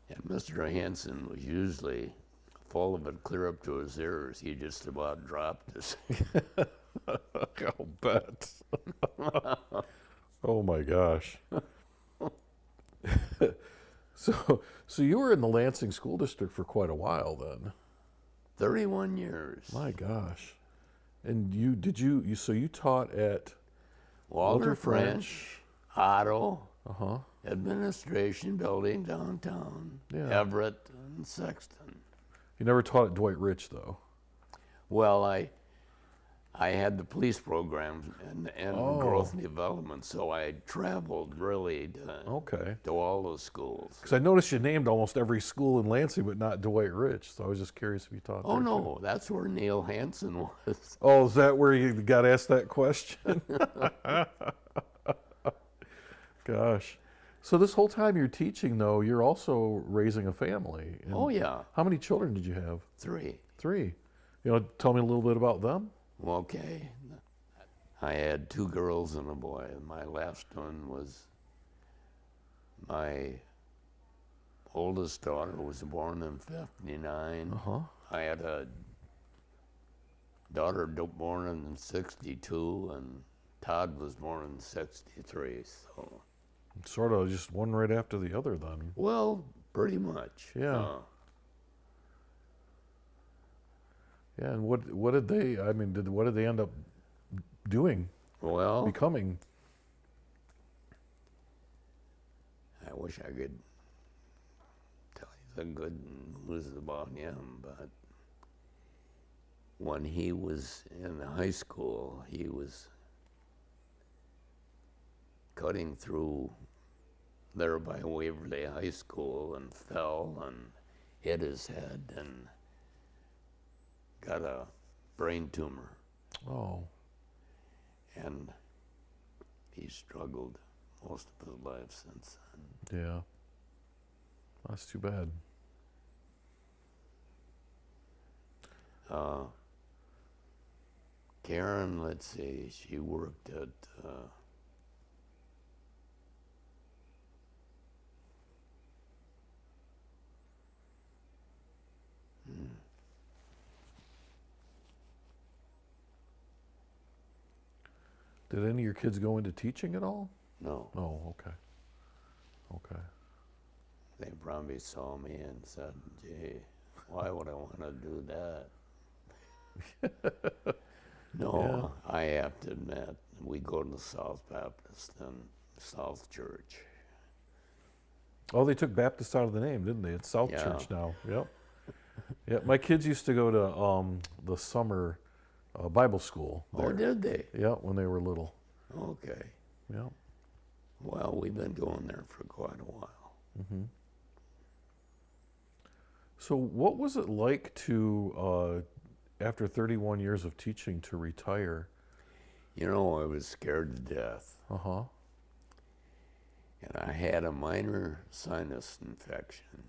And Mr. Hanson was usually full of it clear up to his ears. He just about dropped us. I'll bet. Oh my gosh. So you were in the Lansing School District for quite a while then. 31 years. My gosh. And so you taught at Walter French, Otto, Uh-huh. Administration Building downtown, Yeah. Everett, and Sexton. You never taught at Dwight Rich though. Well, I had the police program and Oh. growth and development, so I traveled really Okay. to all those schools. Because I noticed you named almost every school in Lansing, but not Dwight Rich. So I was just curious if you taught Oh there, no, too. that's where Neil Hansen was. Oh, is that where you got asked that question? Gosh. So this whole time you're teaching, though, you're also raising a family. And Oh yeah, how many children did you have? 3. 3. Tell me a little bit about them. Okay. I had 2 girls and a boy. My last one was my oldest daughter was born in 59. Uh-huh. I had a daughter born in 62, and Todd was born in 63. So, Sort of just one right after the other then. well, pretty much. Yeah. Yeah, and what did they, what did they end up doing, Well, becoming? I wish I could tell you the good news about him, but when he was in high school, he was cutting through there by Waverly High School and fell and hit his head and got a brain tumor. Oh, And he struggled most of his life since then. yeah. That's too bad. Karen, let's see, she worked at Did any of your kids go into teaching at all? no, Oh, okay. Okay. they probably saw me and said, gee, why would I want to do that? No, I have to admit, we go to South Baptist and South Church. Oh, they took Baptist out of the name, didn't they? It's South Yeah. Church now. Yep. Yeah, my kids used to go to the summer Bible school. Oh, did they? Yeah, when they were little. Okay. Yeah. Well, we've been going there for quite a while. Mm-hmm. So what was it like to, after 31 years of teaching, to retire? You know, I was scared to death. Uh-huh. And I had a minor sinus infection.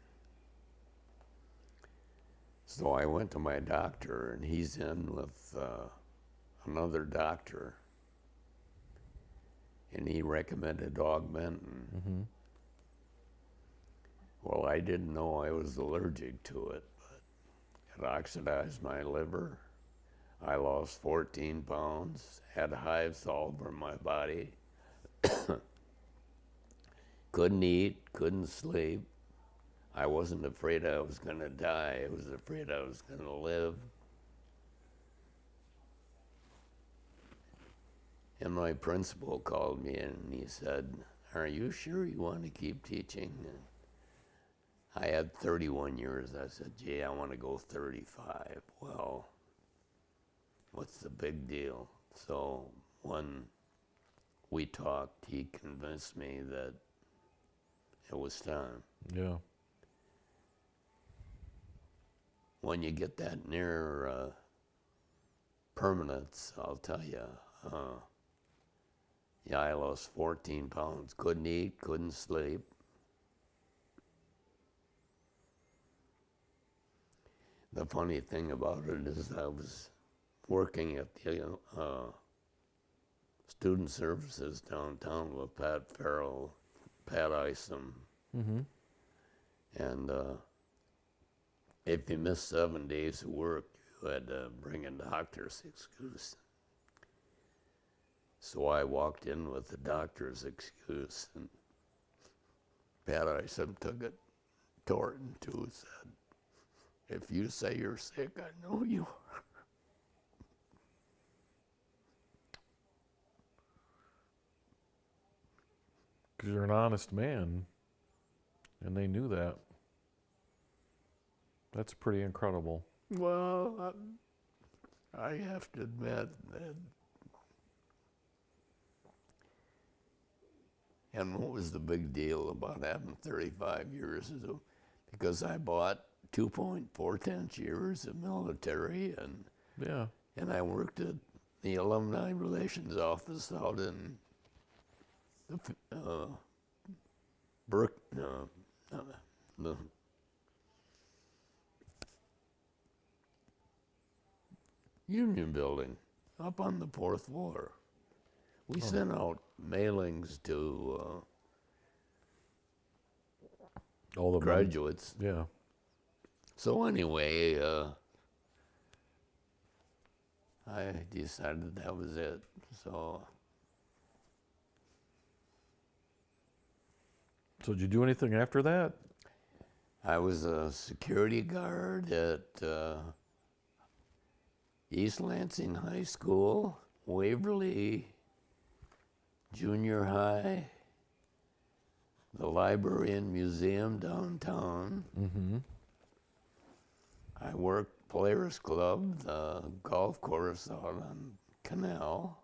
So I went to my doctor, and he's in with another doctor. And he recommended Augmentin. Mm-hmm. Well, I didn't know I was allergic to it, but it oxidized my liver. I lost 14 pounds, had hives all over my body. Couldn't eat, couldn't sleep. I wasn't afraid I was going to die. I was afraid I was going to live. And my principal called me in and he said, are you sure you want to keep teaching? And I had 31 years. I said, gee, I want to go 35. Well, what's the big deal? So when we talked, he convinced me that it was time. Yeah. When you get that near permanence, I'll tell you, yeah, I lost 14 pounds. Couldn't eat, couldn't sleep. The funny thing about it is I was working at the student services downtown with Pat Farrell, Pat Isom, Mm-hmm. and if you missed 7 days of work, you had to bring a doctor's excuse. So I walked in with the doctor's excuse, and Pat Isom took it, tore it in two, and said, "If you say you're sick, I know you are." Because you're an honest man, and they knew that. That's pretty incredible. Well, I have to admit that. And what was the big deal about having 35 years? Because I bought 2.4 years of military, Yeah. and I worked at the Alumni Relations Office out in the Union Building up on the 4th floor. We sent out mailings to All the graduates. Yeah. So anyway, I decided that was it. So did you do anything after that? I was a security guard at East Lansing High School, Waverly Junior High, the library and museum downtown. Mm-hmm. I worked Players Club, the golf course out on Canal.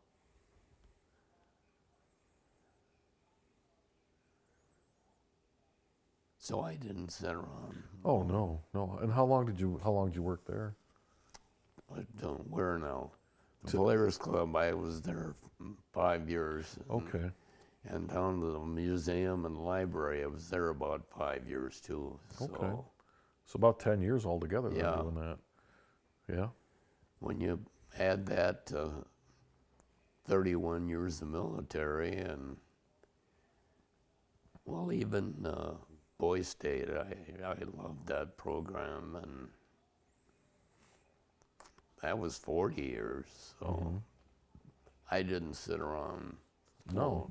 So I didn't sit around. Oh no. And how long did you work there? I don't, where now? The Players Club, I was there 5 years. Okay. And down to the museum and library, I was there about 5 years too. So Okay. So about 10 years altogether then Yeah. doing that. Yeah. when you add that to 31 years of military and, well, even Boy State, I loved that program, and that was 40 years, so I didn't sit around. No.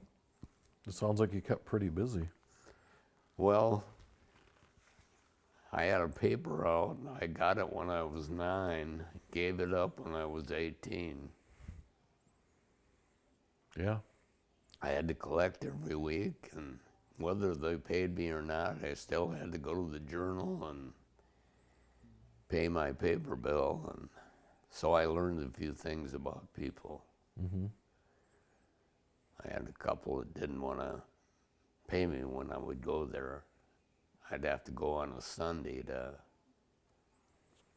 It sounds like you kept pretty busy. Well, I had a paper out. I got it when I was 9, gave it up when I was 18. Yeah. I had to collect every week, and whether they paid me or not, I still had to go to the journal and pay my paper bill. And so I learned a few things about people. Mm-hmm. I had a couple that didn't want to pay me when I would go there. I'd have to go on a Sunday to,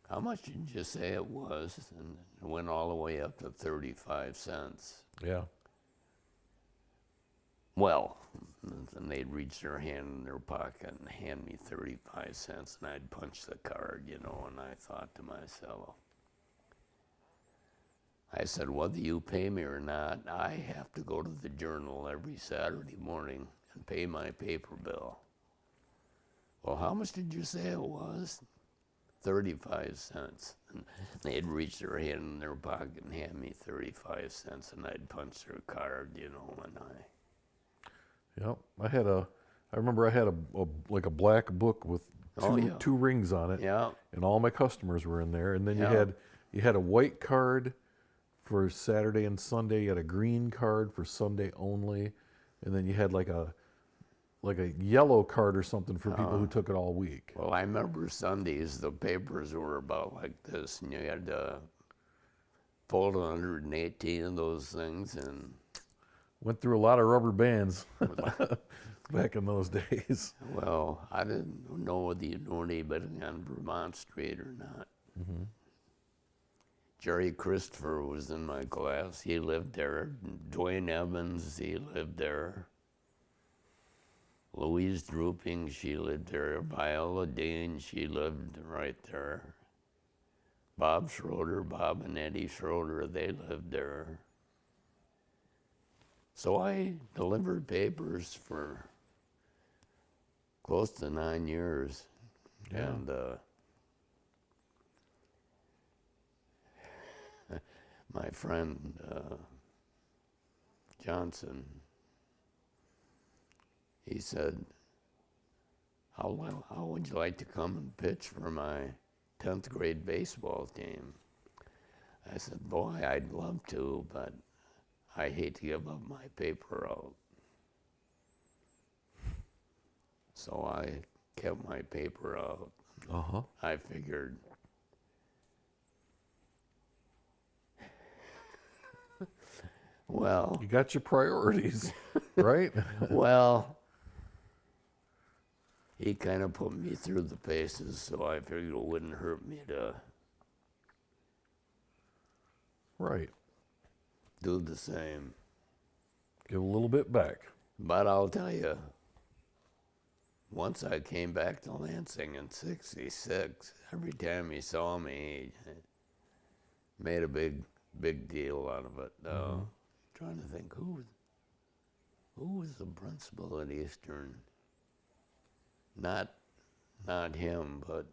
how much did you say it was? And it went all the way up to 35 cents. Yeah. Well, and they'd reach their hand in their pocket and hand me 35 cents, and I'd punch the card, you know, and I thought to myself, I said, whether you pay me or not, I have to go to the journal every Saturday morning and pay my paper bill. Well, how much did you say it was? 35 cents. And they'd reach their hand in their pocket and hand me 35 cents, and I'd punch their card, you know, and Yep. I remember I had a like a black book with two rings on it. Yeah. And all my customers were in there. And then Yeah. you had a white card for Saturday and Sunday. You had a green card for Sunday only. And then you had like a yellow card or something for people who took it all week. Well, I remember Sundays, the papers were about like this, and you had to fold 118 of those things, and Went through a lot of rubber bands back in those days. well, I didn't know whether you knew anybody on Vermont Street or not. Mm-hmm. Jerry Christopher was in my class. He lived there. Dwayne Evans, he lived there. Louise Drooping, she lived there. Viola Dean, she lived right there. Bob Schroeder, Bob and Eddie Schroeder, they lived there. So I delivered papers for close to 9 years. Yeah. And my friend Johnson, he said, how would you like to come and pitch for my 10th grade baseball team? I said, boy, I'd love to, but I hate to give up my paper out. So I kept my paper out. Uh-huh. I figured, well, You got your priorities, right? well, he kind of put me through the paces, so I figured it wouldn't hurt me to Right. do the same. Give a little bit back. But I'll tell you, once I came back to Lansing in '66, every time he saw me, he made a big deal out of it. Trying to think, who was the principal at Eastern? Not him, but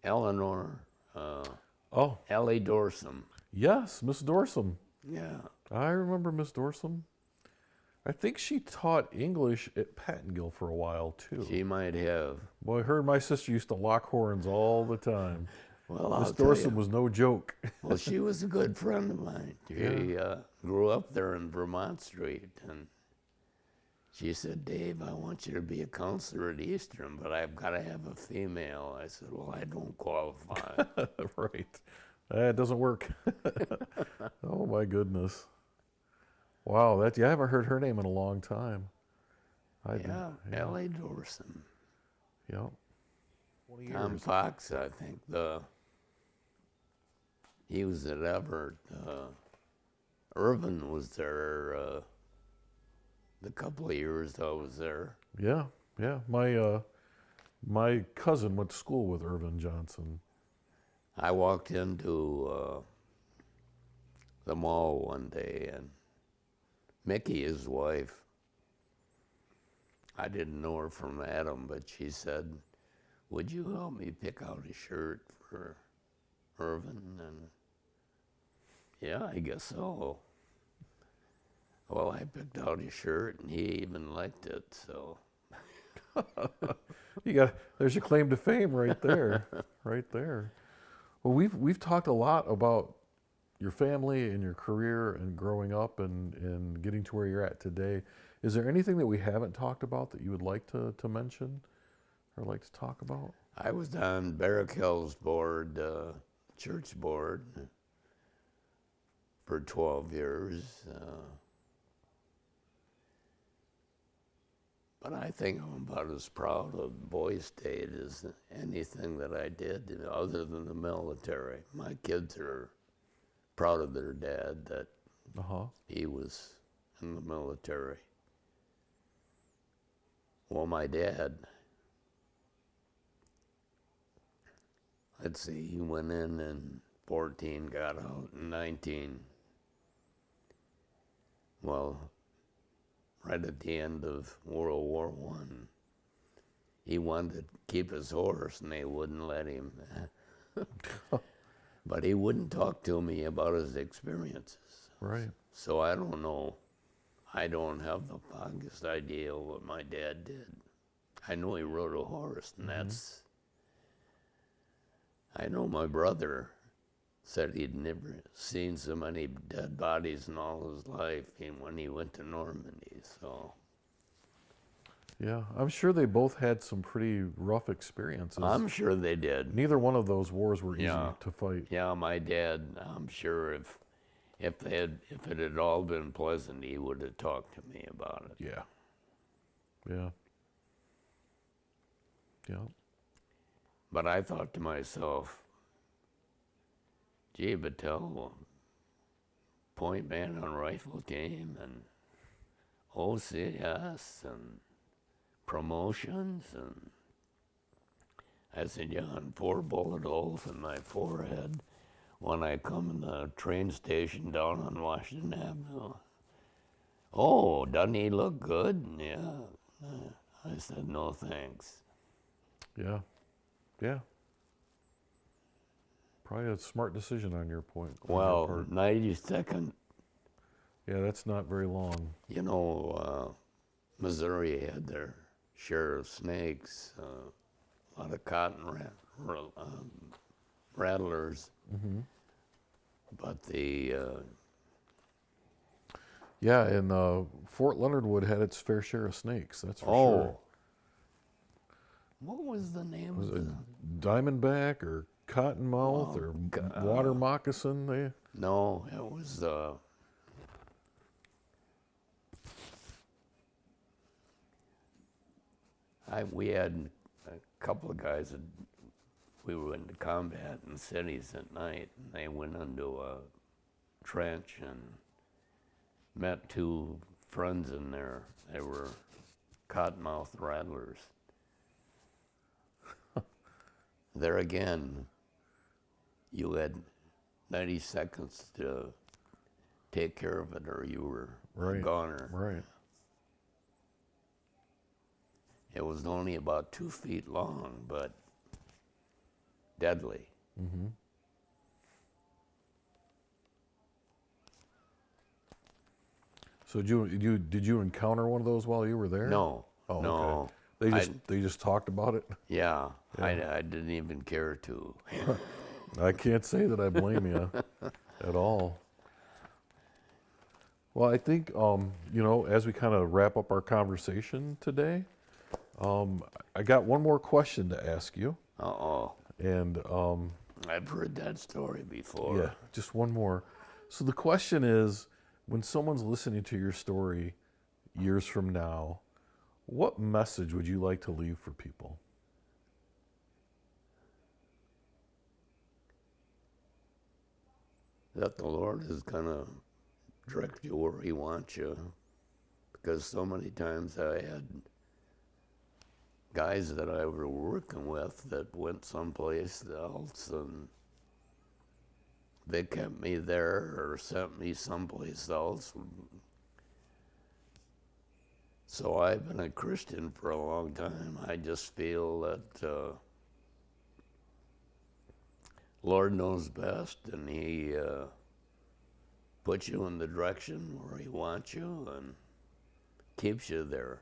Eleanor, Oh, Ellie Dorsum. yes, Miss Dorsum. Yeah. I remember Miss Dorsum. I think she taught English at Pattengill for a while, too. She might have. Boy, her and my sister used to lock horns all the time. Well, Miss I'll tell Dorsum you. was no joke. Well, she was a good friend of mine. She grew up there in Vermont Street, and she said, Dave, I want you to be a counselor at Eastern, but I've got to have a female. I said, well, I don't qualify. Right. That doesn't work. Oh, my goodness. Wow, I haven't heard her name in a long time. Yeah, Ellie Dorson. Yep. 20 Tom years. Fox, I think, he was at Everett. Irvin was there the couple of years I was there. Yeah, yeah. My cousin went to school with Irvin Johnson. I walked into the mall one day, and Mickey, his wife, I didn't know her from Adam, but she said, would you help me pick out a shirt for Irvin? And yeah, I guess so. Well, I picked out his shirt, and he even liked it, so. There's your claim to fame right there, right there. Well, we've talked a lot about your family and your career and growing up and getting to where you're at today. Is there anything that we haven't talked about that you would like to mention or like to talk about? I was on Barrack Hill's board, church board, for 12 years. But I think I'm about as proud of Boy State as anything that I did, other than the military. My kids are proud of their dad that he was in the military. Well, my dad, let's see, he went in 14, got out in 19. Well, right at the end of World War I, he wanted to keep his horse, and they wouldn't let him. But he wouldn't talk to me about his experiences. Right. So I don't know. I don't have the foggiest idea what my dad did. I know he rode a horse, and that's. I know my brother said he'd never seen so many dead bodies in all his life when he went to Normandy, so. Yeah, I'm sure they both had some pretty rough experiences. I'm sure they did. Neither one of those wars were easy to fight. Yeah, my dad, I'm sure if it had all been pleasant, he would have talked to me about it. Yeah. Yeah. Yeah. But I thought to myself, gee, Bittel, point man on rifle team and OCS and promotions, and I said, yeah, and 4 bullet holes in my forehead when I come in the train station down on Washington Avenue. Oh, doesn't he look good? Yeah. I said, no thanks. Yeah. Yeah. Probably a smart decision on your point. On your Well, part. 92nd, Yeah, that's not very long. you know, Missouri had their share of snakes, a lot of cotton rattlers. Mm-hmm. But the Yeah, and Fort Leonard Wood had its fair share of snakes. That's for sure. What was the name Was of it the? diamondback or cottonmouth or water moccasin? No, it was we had a couple of guys that we were into combat in cities at night, and they went into a trench and met 2 friends in there. They were cottonmouth rattlers. There again, you had 90 seconds to take care of it, or you were a goner. Right. It was only about 2 feet long, but deadly. Mm-hmm. So did you encounter one of those while you were there? No, Oh, no. okay. They just talked about it. Yeah, I didn't even care to. I can't say that I blame you at all. Well, I think as we kind of wrap up our conversation today, I got one more question to ask you. Uh-oh. And I've heard that story before. yeah, just one more. So the question is, when someone's listening to your story years from now, what message would you like to leave for people? That the Lord is going to direct you where He wants you. Because so many times I had guys that I were working with that went someplace else, and they kept me there or sent me someplace else. So I've been a Christian for a long time. I just feel that Lord knows best, and He puts you in the direction where He wants you and keeps you there.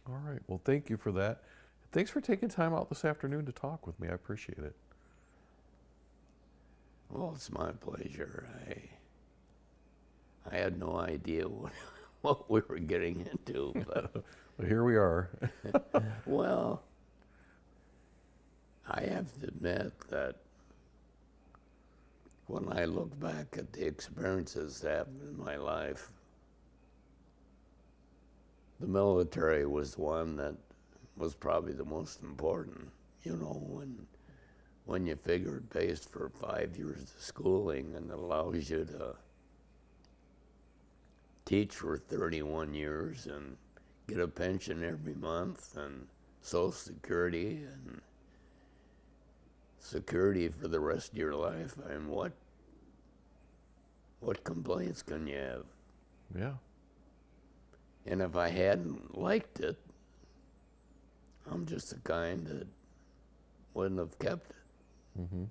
All right. Well, thank you for that. Thanks for taking time out this afternoon to talk with me. I appreciate it. Well, it's my pleasure. I had no idea what we were getting into, but But here we are. well, I have to admit that when I look back at the experiences that happened in my life, the military was one that was probably the most important. You know, when you figure it pays for 5 years of schooling and allows you to teach for 31 years and get a pension every month and Social Security and security for the rest of your life, and what complaints can you have? Yeah. And if I hadn't liked it, I'm just the kind that wouldn't have kept it. Mm-hmm.